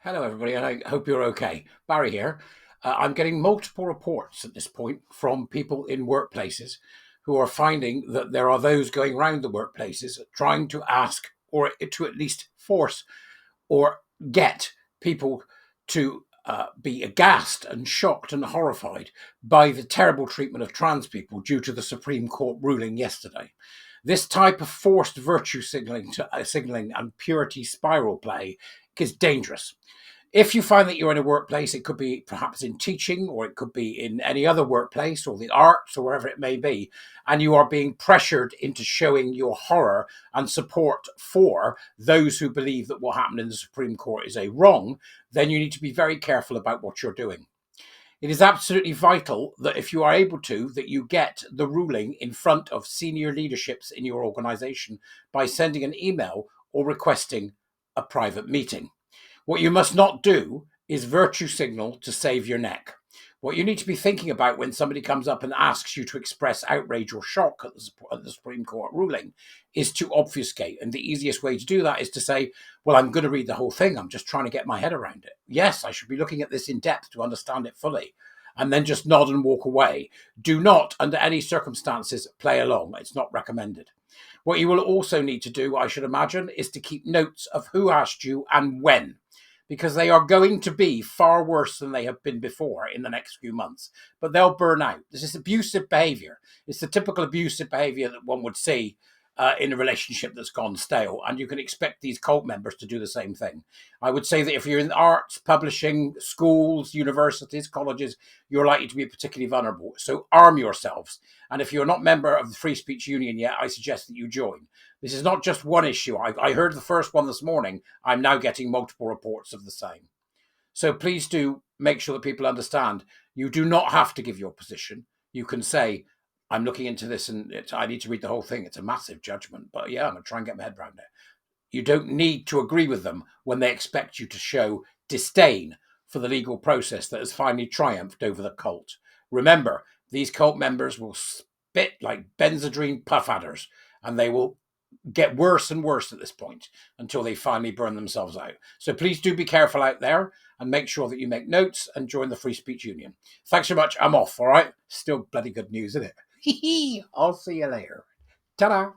Hello, everybody, and I hope you're okay. Barry here. I'm getting multiple reports at this point from people in workplaces who are finding that there are those going around the workplaces trying to ask or to at least force or get people to be aghast and shocked and horrified by the terrible treatment of trans people due to the Supreme Court ruling yesterday. This type of forced virtue signaling and purity spiral play is dangerous. If you find that you're in a workplace, it could be perhaps in teaching, or it could be in any other workplace or the arts or wherever it may be, and you are being pressured into showing your horror and support for those who believe that what happened in the Supreme Court is a wrong, then you need to be very careful about what you're doing. It is absolutely vital that if you are able to, that you get the ruling in front of senior leaderships in your organization by sending an email or requesting a private meeting. What you must not do is virtue signal to save your neck. What you need to be thinking about when somebody comes up and asks you to express outrage or shock at the Supreme Court ruling is to obfuscate. And the easiest way to do that is to say, well, I'm going to read the whole thing. I'm just trying to get my head around it. Yes, I should be looking at this in depth to understand it fully. And then just nod and walk away. Do not, under any circumstances, play along. It's not recommended. What you will also need to do, I should imagine, is to keep notes of who asked you and when, because they are going to be far worse than they have been before in the next few months. But they'll burn out. This is abusive behavior. It's the typical abusive behavior that one would see in a relationship that's gone stale. And you can expect these cult members to do the same thing. I would say that if you're in arts, publishing, schools, universities, colleges, you're likely to be particularly vulnerable. So arm yourselves. And if you're not a member of the Free Speech Union yet, I suggest that you join. This is not just one issue. I heard the first one this morning. I'm now getting multiple reports of the same. So please do make sure that people understand you do not have to give your position. You can say, I'm looking into this and I need to read the whole thing. It's a massive judgment, but yeah, I'm going to try and get my head around it. You don't need to agree with them when they expect you to show disdain for the legal process that has finally triumphed over the cult. Remember, these cult members will spit like Benzedrine puff adders, and they will get worse and worse at this point until they finally burn themselves out. So please do be careful out there and make sure that you make notes and join the Free Speech Union. Thanks so much. I'm off. All right. Still bloody good news, isn't it? I'll see you later. Ta-da.